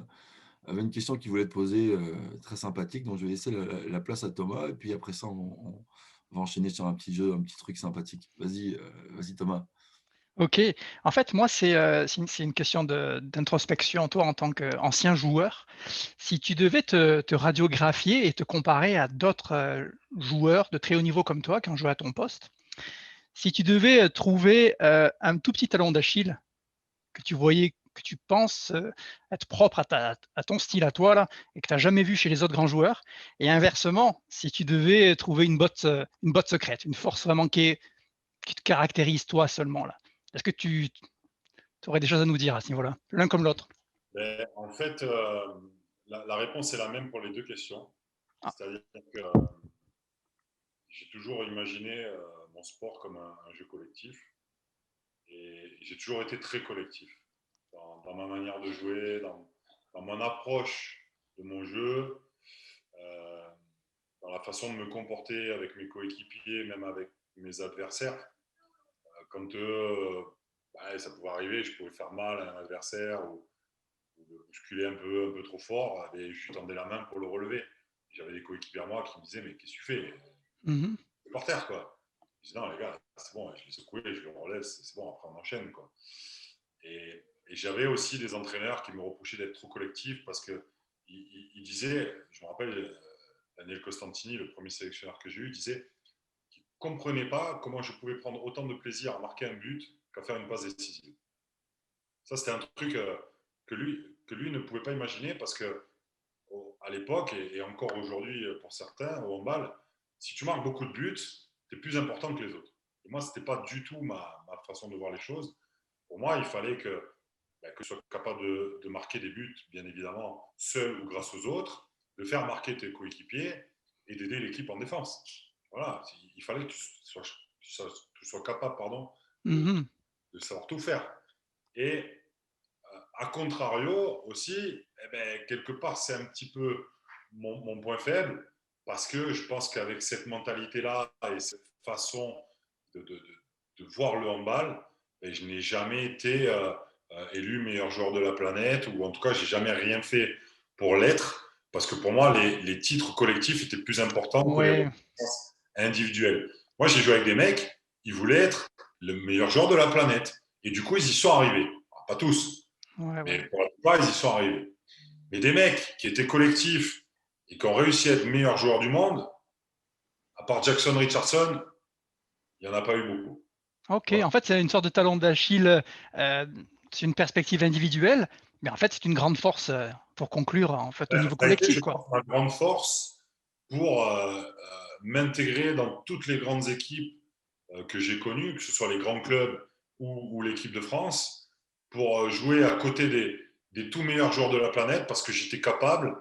qu'il voulait te poser très sympathique, donc je vais laisser la place à Thomas, et puis après ça, on va enchaîner sur un petit jeu, un petit truc sympathique. Vas-y Thomas. OK. En fait, moi, c'est une question d'introspection. Toi, en tant qu'ancien joueur, si tu devais te radiographier et te comparer à d'autres, joueurs de très haut niveau comme toi qui ont joué à ton poste, si tu devais, trouver, un tout petit talon d'Achille que tu penses, être propre à ton style à toi là et que tu as jamais vu chez les autres grands joueurs et inversement, si tu devais trouver une botte secrète, une force vraiment qui te caractérise toi seulement là. Est-ce que tu aurais des choses à nous dire à ce niveau-là, l'un comme l'autre? Mais en fait, la réponse est la même pour les deux questions. Ah, C'est-à-dire que j'ai toujours imaginé mon sport comme un jeu collectif et j'ai toujours été très collectif dans ma manière de jouer, dans mon approche de mon jeu, euh, dans la façon de me comporter avec mes coéquipiers, même avec mes adversaires. Quand ça pouvait arriver, je pouvais faire mal à un adversaire ou le bousculer un peu trop fort, et je lui tendais la main pour le relever. j'avais des coéquipiers à moi qui me disaient, mais qu'est-ce que tu fais? Mhm. C'est par terre, quoi. Je dis, non, les gars, c'est bon, je les secouais, je les relève, c'est bon, après on enchaîne, quoi. Et j'avais aussi des entraîneurs qui me reprochaient d'être trop collectif parce qu'ils disaient, je me rappelle, Daniel Costantini, le premier sélectionneur que j'ai eu, disait qu'il ne comprenait pas comment je pouvais prendre autant de plaisir à marquer un but qu'à faire une passe décisive. Ça, c'était un truc que lui ne pouvait pas imaginer parce que à l'époque, et encore aujourd'hui pour certains, au handball, si tu marques beaucoup de buts, tu es plus important que les autres. Et moi, ce n'était pas du tout ma façon de voir les choses. Pour moi, il fallait que je sois capable de marquer des buts, bien évidemment, seul ou grâce aux autres, de faire marquer tes coéquipiers et d'aider l'équipe en défense. Voilà, il fallait que tu sois capable de, Mhm. de savoir tout faire. Et à contrario aussi, eh ben, quelque part, c'est un petit peu mon point faible, parce que je pense qu'avec cette mentalité-là et cette façon de, de, de voir le handball, ben, je n'ai jamais été élu meilleur joueur de la planète, ou en tout cas, j'ai jamais rien fait pour l'être, parce que pour moi, les titres collectifs étaient plus importants que les Ouais, récompenses individuelles. Moi, j'ai joué avec des mecs, ils voulaient être le meilleur joueur de la planète. Et du coup, ils y sont arrivés. Alors, pas tous, ouais, ouais. mais pour la plupart, ils y sont arrivés. Mais des mecs qui étaient collectifs et qui ont réussi à être meilleurs joueurs du monde, à part Jackson Richardson, il n'y en a pas eu beaucoup. Ok, Voilà. en fait, c'est une sorte de talon d'Achille, c'est une perspective individuelle, mais en fait, c'est une grande force pour conclure, en fait, au niveau Ça a été, collectif, je quoi. pense, ma grande force pour m'intégrer dans toutes les grandes équipes que j'ai connues, que ce soit les grands clubs ou l'équipe de France, pour jouer à côté des tout meilleurs joueurs de la planète, parce que j'étais capable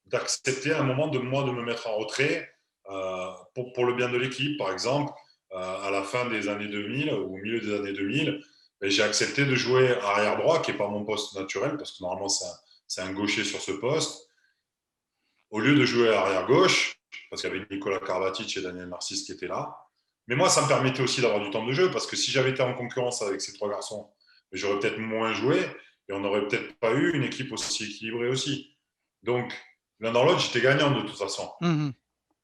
d'accepter à un moment de moi de me mettre en retrait pour le bien de l'équipe. Par exemple, à la fin des années 2000 ou au milieu des années 2000, ben, j'ai accepté de jouer arrière droit, qui n'est pas mon poste naturel, parce que normalement c'est un gaucher sur ce poste, au lieu de jouer arrière gauche, parce qu'il y avait Nicolas Karabatic et Daniel Narcisse qui étaient là. Mais moi, ça me permettait aussi d'avoir du temps de jeu, parce que si j'avais été en concurrence avec ces trois garçons, j'aurais peut-être moins joué, et on n'aurait peut-être pas eu une équipe aussi équilibrée aussi. Donc, l'un dans l'autre, j'étais gagnant de toute façon. Mhm.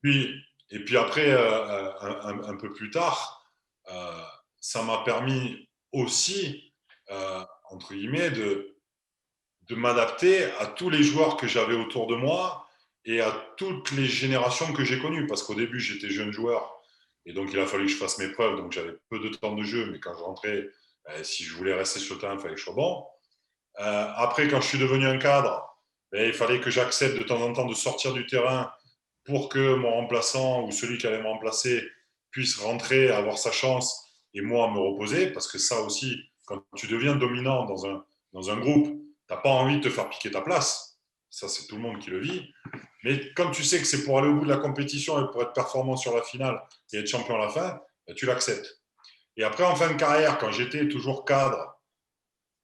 Puis, et puis après, un peu plus tard, euh, ça m'a permis aussi, entre guillemets, de m'adapter à tous les joueurs que j'avais autour de moi et à toutes les générations que j'ai connues. Parce qu'au début, j'étais jeune joueur et donc il a fallu que je fasse mes preuves. Donc j'avais peu de temps de jeu, mais quand je rentrais, si je voulais rester sur le terrain, il fallait que je sois bon. Après, quand je suis devenu un cadre, il fallait que j'accepte de temps en temps de sortir du terrain pour que mon remplaçant ou celui qui allait me remplacer puisse rentrer, avoir sa chance et moi me reposer. Parce que ça aussi, quand tu deviens dominant dans un groupe, tu n'as pas envie de te faire piquer ta place. Ça, c'est tout le monde qui le vit. Mais quand tu sais que c'est pour aller au bout de la compétition et pour être performant sur la finale et être champion à la fin, tu l'acceptes. Et après, en fin de carrière, quand j'étais toujours cadre,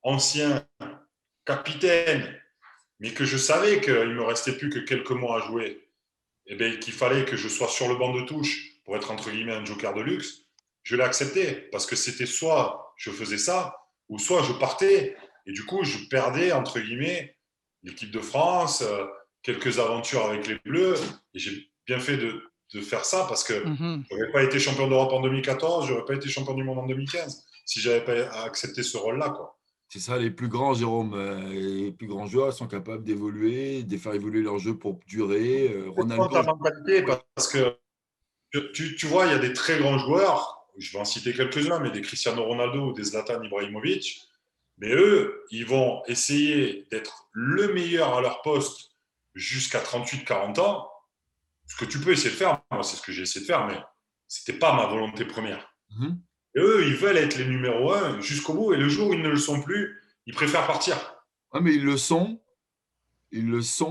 ancien, capitaine, mais que je savais qu'il ne me restait plus que quelques mois à jouer, et bien, qu'il fallait que je sois sur le banc de touche pour être entre guillemets un joker de luxe, je l'ai accepté parce que c'était soit je faisais ça ou soit je partais. Et du coup, je perdais entre guillemets l'équipe de France, quelques aventures avec les Bleus. Et j'ai bien fait de faire ça parce que Mhm. je n'aurais pas été champion d'Europe en 2014, je n'aurais pas été champion du monde en 2015 si je n'avais pas accepté ce rôle-là, quoi. C'est ça, les plus grands, Jérôme, les plus grands joueurs sont capables d'évoluer, de faire évoluer leur jeu pour durer. C'est pas ta Ronaldo, mentalité parce que tu vois, il y a des très grands joueurs, je vais en citer quelques-uns, mais des Cristiano Ronaldo ou des Zlatan Ibrahimovic, mais eux, ils vont essayer d'être le meilleur à leur poste jusqu'à 38-40 ans. Ce que tu peux essayer de faire, moi, c'est ce que j'ai essayé de faire, mais ce n'était pas ma volonté première. mhm. Et eux, ils veulent être les numéros 1 jusqu'au bout, et le jour où ils ne le sont plus, ils préfèrent partir. Ah, mais ils le sont,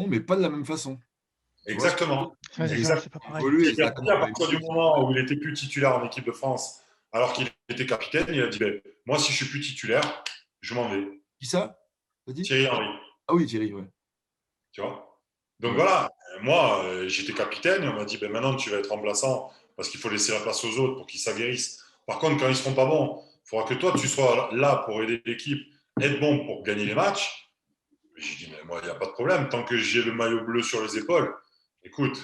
mais pas de la même façon. Tu vois ce que je veux dire? Exactement. Ouais, c'est Ils ça, Exactement. c'est pas pareil. évoluent et Et ça Berti, à a partir du évolué. moment où il était plus titulaire en équipe de France, alors qu'il était capitaine, il a dit ben, moi, si je suis plus titulaire, je m'en vais. Qui ça? T'as dit? Thierry Henry, Ah oui, Thierry, ouais. tu vois. Donc Ouais. voilà, moi, j'étais capitaine et on m'a dit ben, maintenant, tu vas être remplaçant parce qu'il faut laisser la place aux autres pour qu'ils s'aguerrissent. Par contre, quand ils ne seront pas bons, il faudra que toi, tu sois là pour aider l'équipe, être bon pour gagner les matchs. J'ai dit, mais moi, il n'y a pas de problème. Tant que j'ai le maillot bleu sur les épaules, Écoute,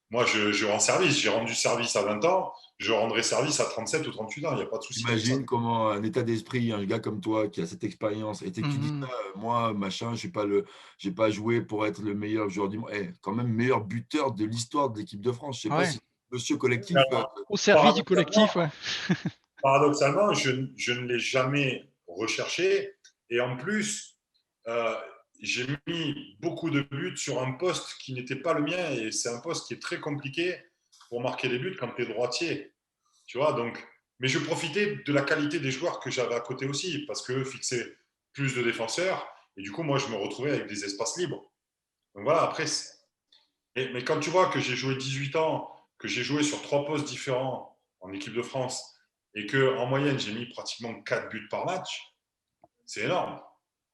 moi, je rends service. J'ai rendu service à 20 ans. Je rendrai service à 37 ou 38 ans. Il n'y a pas de souci avec ça. Imagine comment un état d'esprit, un gars comme toi qui a cette expérience, et que tu dis ça, Mhm. moi, machin, j'ai pas joué pour être le meilleur joueur du monde. Quand même, meilleur buteur de l'histoire de l'équipe de France. Je sais pas Ouais. si monsieur collectif, Alors, Au service du paradoxalement, collectif, ouais. paradoxalement, je ne l'ai jamais recherché. Et en plus, euh, j'ai mis beaucoup de buts sur un poste qui n'était pas le mien. Et c'est un poste qui est très compliqué pour marquer des buts quand tu es droitier. Tu vois, donc, mais je profitais de la qualité des joueurs que j'avais à côté aussi, parce qu'eux fixaient plus de défenseurs. Et du coup, moi, je me retrouvais avec des espaces libres. Donc voilà, après, mais quand tu vois que j'ai joué 18 ans, que j'ai joué sur 3 postes différents en équipe de France, et qu'en moyenne, j'ai mis pratiquement 4 buts par match, c'est énorme.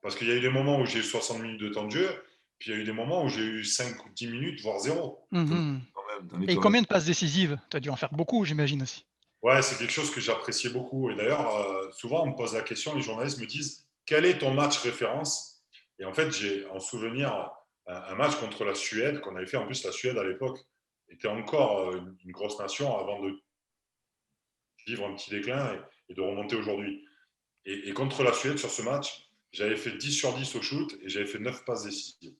Parce qu'il y a eu des moments où j'ai eu 60 minutes de temps de jeu, puis il y a eu des moments où j'ai eu 5 ou 10 minutes, voire zéro. Mhm. t'en es Et quand même. combien de passes décisives? Tu as dû en faire beaucoup, j'imagine aussi. Ouais, c'est quelque chose que j'appréciais beaucoup. Et d'ailleurs, souvent, on me pose la question, les journalistes me disent, quel est ton match référence? Et en fait, j'ai en souvenir un match contre la Suède qu'on avait fait. En plus, la Suède, à l'époque, était encore une grosse nation avant de vivre un petit déclin et de remonter aujourd'hui. Et contre la Suède, sur ce match, j'avais fait 10 sur 10 au shoot et j'avais fait 9 passes décisives.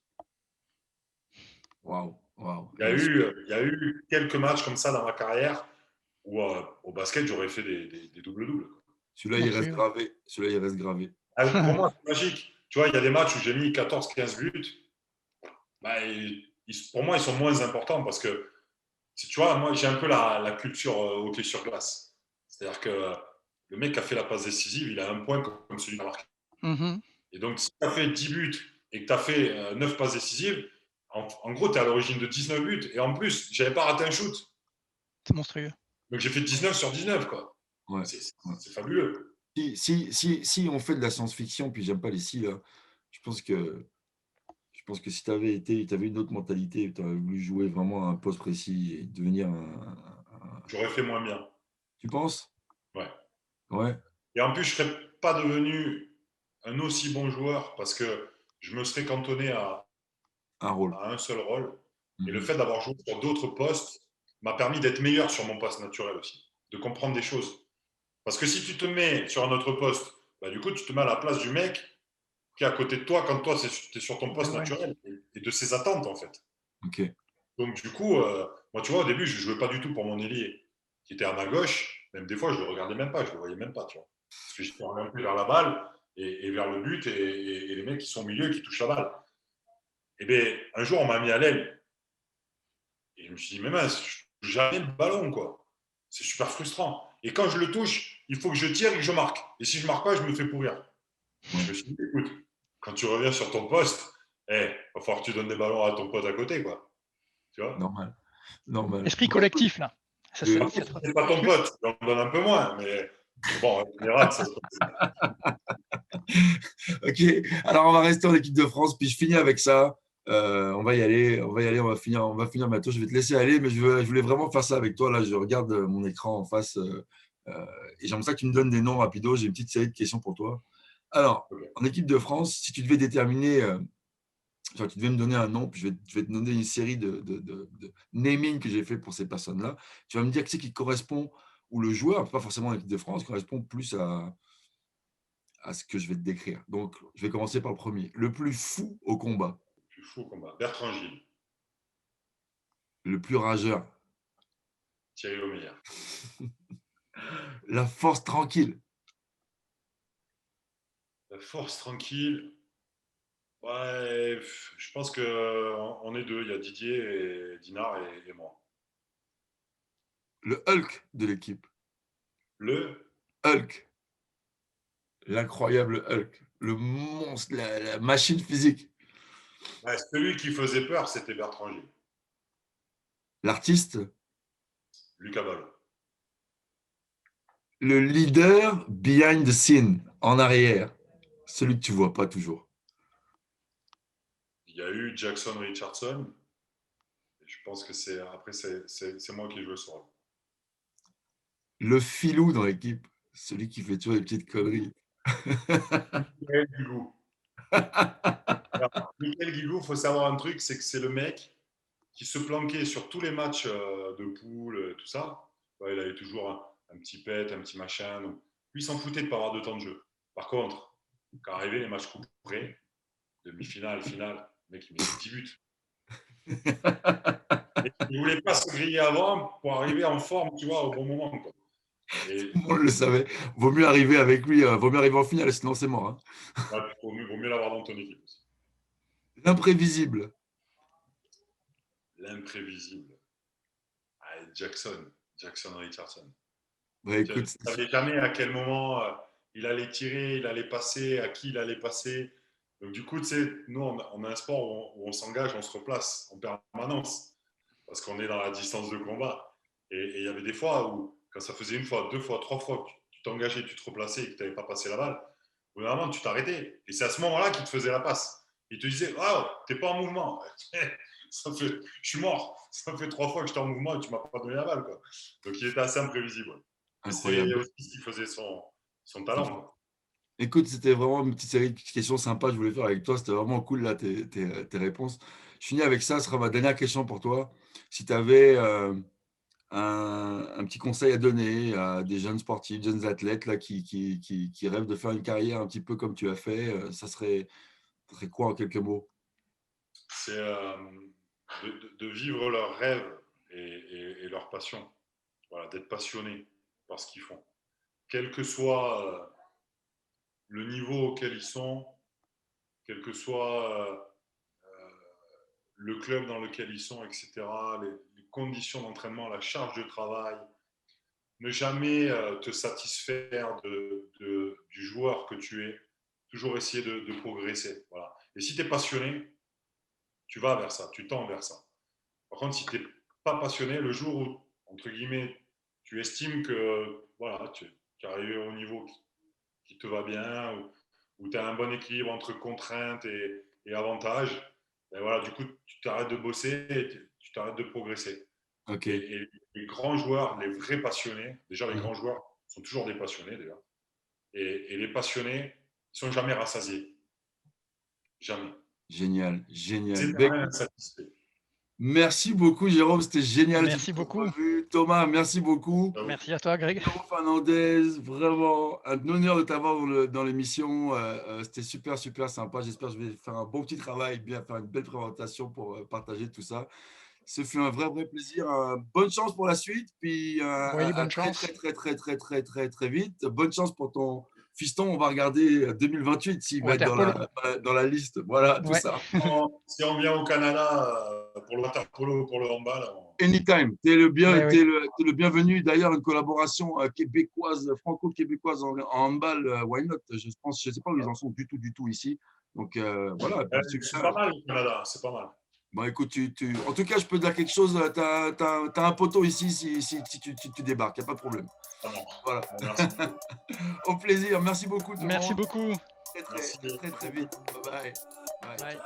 Waouh, waouh. Il y a eu quelques matchs comme ça dans ma carrière où au basket, j'aurais fait des doubles-doubles. Celui-là, il reste Monstrueux. gravé. Celui-là, il reste gravé. Pour moi, c'est magique. Tu vois, il y a des matchs où j'ai mis 14-15 buts. Bah, pour moi, ils sont moins importants parce que, tu vois, moi, j'ai un peu la culture hockey sur glace. C'est-à-dire que le mec qui a fait la passe décisive, il a un point comme celui qui a marqué. Mhm. Et donc, si tu as fait 10 buts et que tu as fait 9 passes décisives, en gros, tu es à l'origine de 19 buts. Et en plus, j'avais pas raté un shoot. C'est monstrueux. Donc, j'ai fait 19 sur 19, quoi. Ouais. C'est Ouais. c'est fabuleux. Si on fait de la science-fiction, puis j'aime pas les si, là, je pense que, je pense que si tu avais une autre mentalité, tu aurais voulu jouer vraiment à un poste précis et devenir J'aurais fait moins bien. Tu penses? Ouais. Ouais, Et en plus, je ne serais pas devenu un aussi bon joueur parce que je me serais cantonné un rôle. à un seul rôle. Et le Mhm. fait d'avoir joué sur d'autres postes m'a permis d'être meilleur sur mon poste naturel aussi, de comprendre des choses. Parce que si tu te mets sur un autre poste, bah, du coup, tu te mets à la place du mec qui est à côté de toi quand toi, tu es sur ton Ben poste ouais. naturel et de ses attentes, en fait. Ok. Donc, du coup, moi, tu vois, au début, je ne jouais pas du tout pour mon ailier qui était à ma gauche. Même des fois, je ne le regardais même pas, je ne le voyais même pas, tu vois. Parce que j'étais orienté vers la balle et vers le but et les mecs qui sont au milieu qui touchent la balle. Et bien, un jour, on m'a mis à l'aile. Et je me suis dit, mais mince, je touche jamais le ballon, quoi. C'est super frustrant. Et quand je le touche, il faut que je tire et que je marque. Et si je marque pas, je me fais pourrir. Et je Ouais. me suis dit, écoute, quand tu reviens sur ton poste, va falloir que tu donnes des ballons à ton pote à côté, quoi. Tu vois. Normal. Normal. Esprit collectif, là. Ça, Euh, Après, si c'est pas ton pote, tu en donnes un peu moins. Mais bon, en général, ça se passe. Ok, alors on va rester en équipe de France, puis je finis avec ça. On va y aller, on va finir bientôt. Je vais te laisser aller, mais je voulais vraiment faire ça avec toi. Là, je regarde mon écran en face et j'aimerais ça que tu me donnes des noms rapidos. J'ai une petite série de questions pour toi. Alors, Okay. en équipe de France, si tu devais déterminer, genre, tu devais me donner un nom, puis je vais te donner une série de naming que j'ai fait pour ces personnes-là. Tu vas me dire qui correspond, ou le joueur, pas forcément en équipe de France, correspond plus à ce que je vais te décrire. Donc, je vais commencer par le premier. Le plus fou au combat, Je suis fou combat. Bertrand Gilles, le plus rageur, Thierry Omeyer. la force tranquille, La force tranquille. Ouais, je pense qu'on est deux. Il y a Didier et Dinard et moi. le Hulk de l'équipe, Le, Hulk, l'incroyable Hulk, le monstre, la machine physique, ouais, celui qui faisait peur, c'était Bertrand Gilles. l'artiste, Lucas Ballot. le leader behind the scene, en arrière, celui que tu vois pas toujours. Il y a eu Jackson Richardson. Et je pense que c'est moi qui ai joué ce rôle. Le filou dans l'équipe, celui qui fait toujours des petites conneries. Michael Guigou. Alors, Michael Guigou, il faut savoir un truc, c'est que c'est le mec qui se planquait sur tous les matchs de poule, tout ça. Ouais, il avait toujours un petit pet, un petit machin. Donc, lui, il s'en foutait de ne pas avoir de temps de jeu. Par contre, quand arrivaient les matchs couperés, demi-finale, finale, le mec, il mettait 10 buts. Et il ne voulait pas se griller avant pour arriver en forme, tu vois, au bon moment, quoi. Et On le savait. Vaut mieux arriver avec lui, vaut mieux arriver en finale, sinon c'est mort. Hein. ouais, vaut mieux l'avoir dans ton équipe aussi. L'imprévisible. L'imprévisible. Ah, Jackson Richardson. Bah, Tu ne écoute, savais jamais à quel moment il allait tirer, il allait passer, à qui il allait passer. Donc, du coup, tu sais, nous, on a un sport où on s'engage, on se replace en permanence parce qu'on est dans la distance de combat. Et il y avait des fois où, quand ça faisait une fois, deux fois, trois fois que tu t'engageais, tu te replaçais et que tu n'avais pas passé la balle, vraiment, tu t'arrêtais. Et c'est à ce moment-là qu'il te faisait la passe. Il te disait, waouh, tu n'es pas en mouvement. Je suis mort. Ça fait 3 fois que j'étais en mouvement et tu ne m'as pas donné la balle, quoi. Donc, il était assez imprévisible. Mais c'est incroyable. aussi ce qui faisait son talent, quoi. Écoute, c'était vraiment une petite série de questions sympas que je voulais faire avec toi. C'était vraiment cool, là, tes réponses. Je finis avec ça. Ce sera ma dernière question pour toi. Si tu avais un petit conseil à donner à des jeunes sportifs, jeunes athlètes là, qui rêvent de faire une carrière un petit peu comme tu as fait, ça serait quoi en quelques mots? C'est de vivre leurs rêves et leur passion. Voilà, d'être passionné par ce qu'ils font. Quel que soit le niveau auquel ils sont, quel que soit le club dans lequel ils sont, etc., les conditions d'entraînement, la charge de travail, ne jamais te satisfaire du joueur que tu es, toujours essayer de progresser. Voilà. Et si tu es passionné, tu vas vers ça, tu tends vers ça. Par contre, si tu n'es pas passionné, le jour où, entre guillemets, tu estimes que voilà, tu es arrivé au niveau qui te va bien, où tu as un bon équilibre entre contraintes et avantages, ben voilà, du coup, tu t'arrêtes de bosser et tu t'arrêtes de progresser. Ok. Et les grands joueurs, les vrais passionnés, déjà les Mhm. grands joueurs sont toujours des passionnés déjà. Et les passionnés, ils sont jamais rassasiés. Jamais. Génial, génial. C'est Ben, éternel écoute, insatisfait. merci beaucoup, Jérôme. C'était génial cette Merci beaucoup. entrevue. Thomas, merci beaucoup. Merci à toi, Greg. Jérôme Fernandez, vraiment un honneur de t'avoir dans l'émission. C'était super, super sympa. J'espère que je vais faire un bon petit travail, bien faire une belle présentation pour partager tout ça. Ce fut un vrai, vrai plaisir. Bonne chance pour la suite. Puis Oui, à bonne très, chance. très, très, très, très, très, très, très vite. Bonne chance pour ton fiston. On va regarder 2028 s'il va être Waterpolo. dans la liste. Voilà, tout Ouais. ça. Si on vient au Canada pour le waterpolo, pour le handball, Anytime. Tu es Mais oui. t'es le bienvenu. D'ailleurs, une collaboration québécoise, franco-québécoise en handball, why not? Je pense, je ne sais pas où ils en sont du tout ici. Donc voilà, puis c'est super. pas mal au Canada, c'est pas mal. Bon, écoute, en tout cas, je peux te dire quelque chose. Tu as un poteau ici si tu débarques. Il n'y a pas de problème. Ça marche. Voilà. Merci. Au plaisir. Merci beaucoup, tout le Merci monde. beaucoup. Très, très, Merci. très, très vite. Bye bye. Bye. Bye.